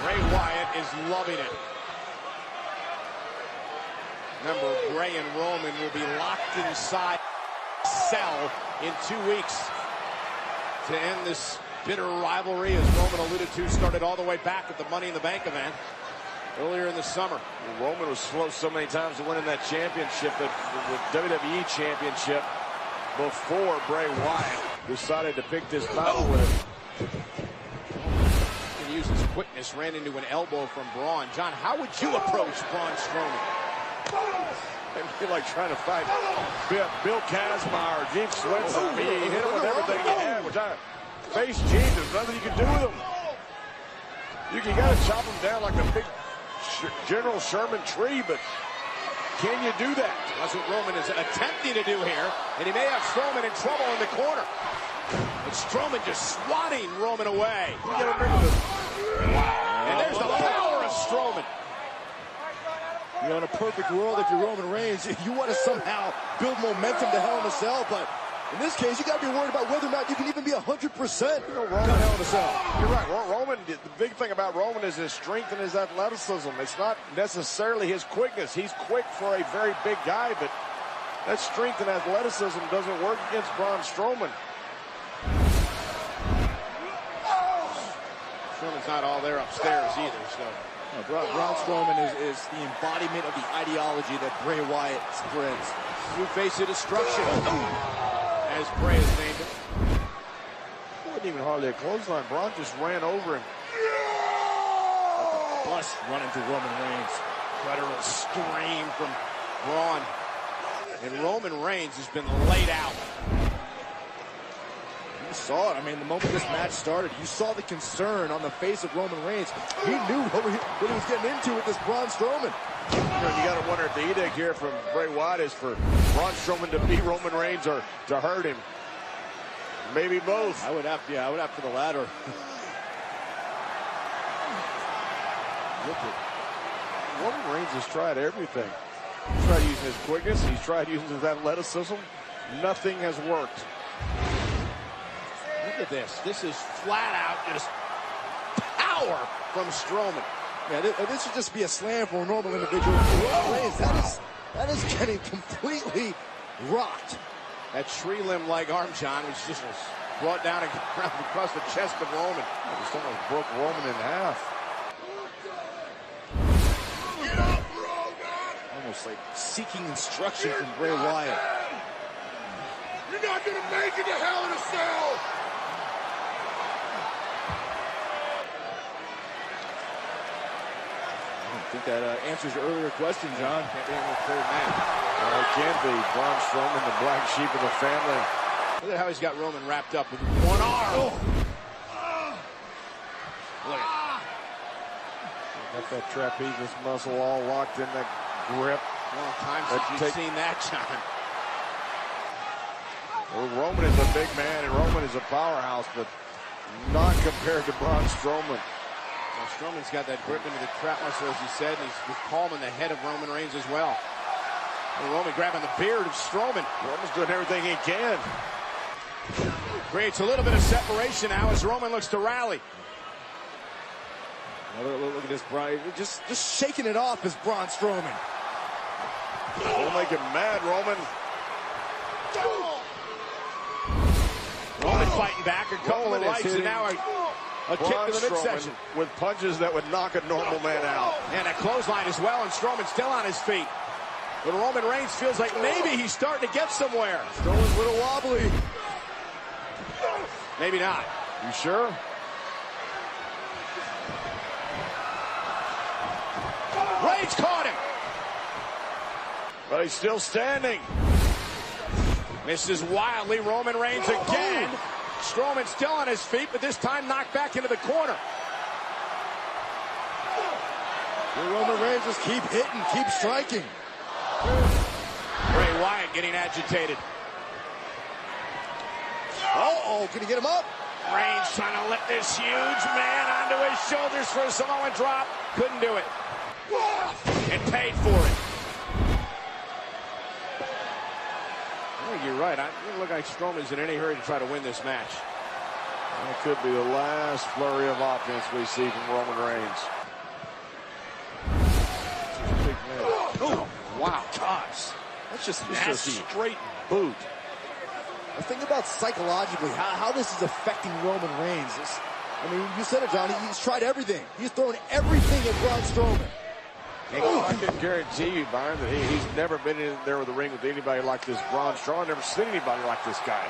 Bray Wyatt is loving it. Remember, Bray and Roman will be locked inside cell in 2 weeks to end this bitter rivalry, as Roman alluded to, started all the way back at the Money in the Bank event earlier in the summer. Roman was close so many times to winning that championship, the WWE championship, before Bray Wyatt decided to pick this battle with him. He used his quickness, ran into an elbow from Braun. John, how would you approach Braun Strowman? It'd be like trying to fight Bill Kazmaier or Gene Swenson. He hit him with everything he had. We're trying to face Gene. There's nothing you can do with him. You got to chop him down like a big General Sherman tree, but can you do that? That's what Roman is attempting to do here, and he may have Strowman in trouble in the corner. But Strowman just swatting Roman away. You got to remember this. Wow. And there's the power of Strowman. You know, in a perfect world, if you're Roman Reigns, you want to somehow build momentum to Hell in a Cell, but in this case, you got to be worried about whether or not you can even be 100%. You know, Roman Hell in a Cell. You're right. Roman, the big thing about Roman is his strength and his athleticism. It's not necessarily his quickness. He's quick for a very big guy, but that strength and athleticism doesn't work against Braun Strowman. Strowman's not all there upstairs either, so. Braun Strowman is the embodiment of the ideology that Bray Wyatt spreads. New face of destruction, as Bray has named it. It wasn't even hardly a clothesline. Braun just ran over him. Like a bus running to Roman Reigns. Guttural scream from Braun. And Roman Reigns has been laid out. You saw it. I mean, the moment this match started, you saw the concern on the face of Roman Reigns. He knew what he was getting into with this Braun Strowman. You got to wonder if the edict here from Bray Wyatt is for Braun Strowman to beat Roman Reigns or to hurt him. Maybe both. I would have for the latter. Look at Roman Reigns has tried everything. He's tried using his quickness. He's tried using his athleticism. Nothing has worked. Look at this. This is flat out just power from Strowman. Yeah, this should just be a slam for a normal individual. That is getting completely rocked. That tree limb-like arm, John, was just brought down and across the chest of Roman. Just almost broke Roman in half. Get up, Roman! Almost like seeking instruction from Bray Wyatt. You're not going to make it to Hell in a Cell! I think that answers your earlier question, John. Can't be any more clear than that. Well, it can't be. Braun Strowman, the black sheep of the family. Look at how he's got Roman wrapped up with one arm. Oh. Look at Got that trapezius muscle all locked in that grip. long time since you've seen that, John. Well, Roman is a big man, and Roman is a powerhouse, but not compared to Braun Strowman. Well, Strowman's got that grip into the trap muscle, as he said, and he's calming the head of Roman Reigns as well. And Roman grabbing the beard of Strowman. Roman's doing everything he can. Creates a little bit of separation now as Roman looks to rally. Look at this, Braun. Just shaking it off is Braun Strowman. Don't make him mad, Roman. Roman fighting back, a couple of rights, and now a kick to the midsection. With punches that would knock a normal man out. And a clothesline as well, and Strowman's still on his feet. But Roman Reigns feels like maybe he's starting to get somewhere. Strowman's a little wobbly. Maybe not. You sure? Reigns caught him. But he's still standing. Misses wildly. Roman Reigns again. Strowman still on his feet, but this time knocked back into the corner. Roman Reigns just keep hitting, keep striking. Bray Wyatt getting agitated. Uh-oh, can he get him up? Reigns trying to lift this huge man onto his shoulders for a Samoan drop. Couldn't do it. And paid for it. I think you're right. It doesn't look like Strowman's in any hurry to try to win this match. That could be the last flurry of offense we see from Roman Reigns. Big man. Oh, wow, gosh. That's just nasty. A straight boot. The thing about psychologically, how this is affecting Roman Reigns is, I mean, you said it, Johnny. He's tried everything. He's thrown everything at Braun Strowman. I can guarantee you, Byron, that he's never been in there with the ring with anybody like this Braun Strowman. I've never seen anybody like this guy.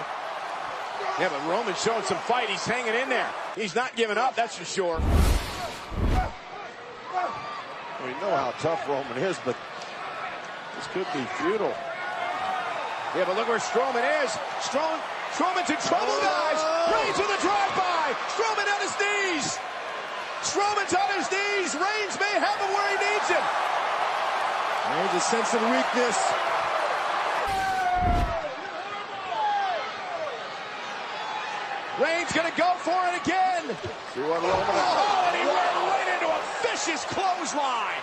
Yeah, but Roman's showing some fight. He's hanging in there. He's not giving up, that's for sure. We know how tough Roman is, but this could be futile. Yeah, but look where Strowman is. Strowman's in trouble, guys. Reigns with a drive-by. Strowman on his knees. Strowman's on his knees. Reigns may have him where he needs him. Reigns is sensing weakness. Reigns gonna go for it again. See what Roman Oh, and he went right into a vicious clothesline.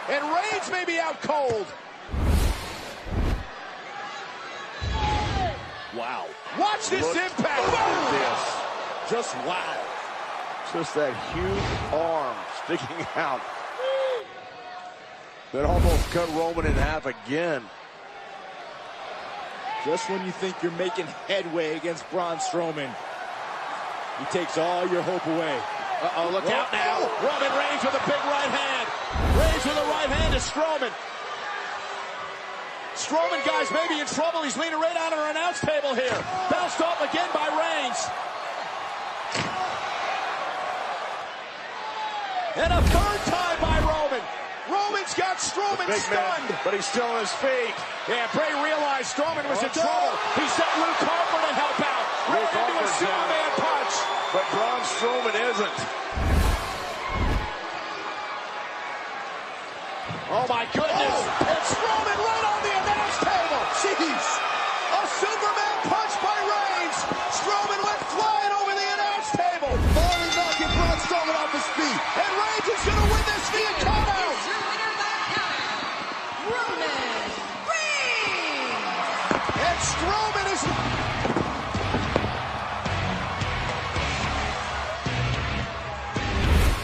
And Reigns may be out cold. Wow. Watch this impact. This. Just wow. Just that huge arm sticking out that almost cut Roman in half again. Just when you think you're making headway against Braun Strowman, he takes all your hope away. Uh-oh, look out now. Roman Reigns with a big right hand. Reigns with a right hand to Strowman. Strowman, guys, may be in trouble. He's leaning right on our announce table here. Bounced off again by Reigns. And a third time by Roman. Roman's got Strowman stunned. But he's still on his feet. Yeah, Bray realized Strowman was in trouble. He sent Luke Harper to help out. Right into a Superman punch. But Braun Strowman isn't. Oh, my goodness. And Strowman right on the announce table. Jeez. A Superman punch by Reigns. Strowman went flying over the announce table. Finally knocking Braun Strowman off his feet. And Reigns is going to win this via countout. Roman Reigns. And Strowman is...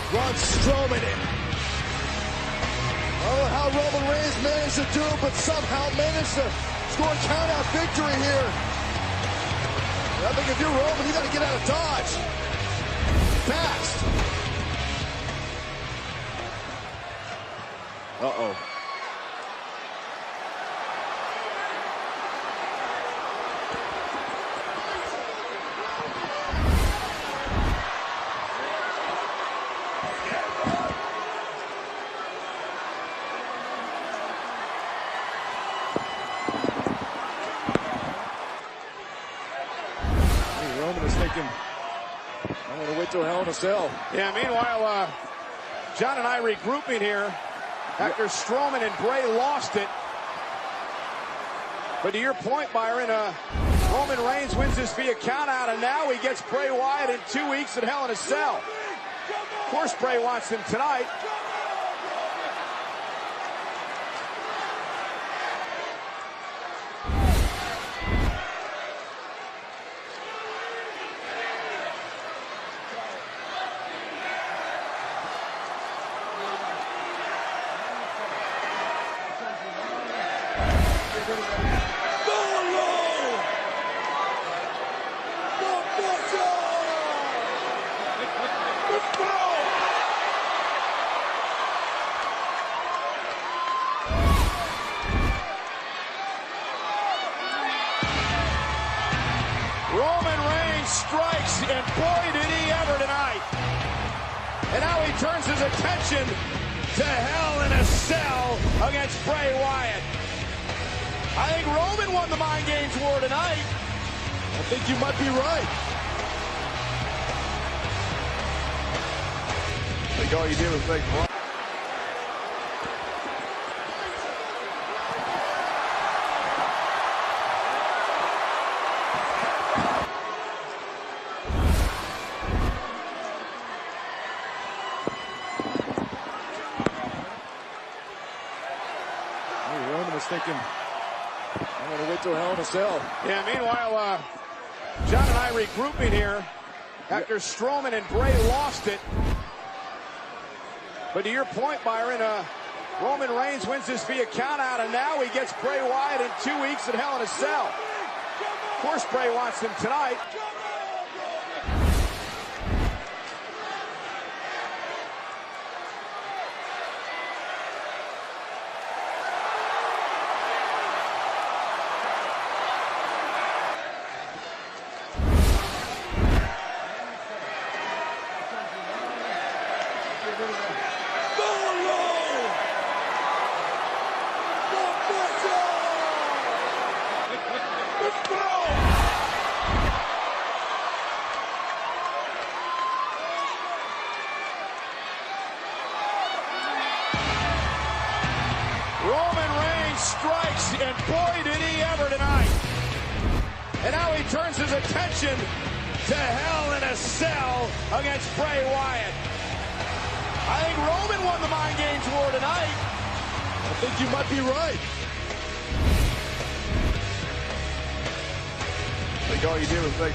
Braun Strowman in. I don't know how Roman Reigns managed to do it, but somehow managed to score a count-out victory here. I think if you're Roman, you got to get out of Dodge. Fast. Uh-oh. Roman is thinking, I'm going to wait till Hell in a Cell. Yeah, meanwhile, John and I regrouping here after Strowman and Bray lost it. But to your point, Byron, Roman Reigns wins this via countout, and now he gets Bray Wyatt in 2 weeks at Hell in a Cell. Of course, Bray wants him tonight. Roman Reigns strikes, and boy, did he ever tonight. And now he turns his attention to Hell in a Cell against Bray Wyatt. I think Roman won the Mind Games war tonight. I think you might be right. I think all you did was make Braun. Roman is thinking, I'm going to wait till Hell in a Cell. Yeah, meanwhile, John and I regrouping here after Strowman and Bray lost it. But to your point, Byron, Roman Reigns wins this via countout, and now he gets Bray Wyatt in 2 weeks at Hell in a Cell. Of course, Bray wants him tonight. Roman Reigns strikes, and boy, did he ever tonight. And now he turns his attention to Hell in a Cell against Bray Wyatt. I think Roman won the mind games war tonight. I think you might be right. I think all you did was make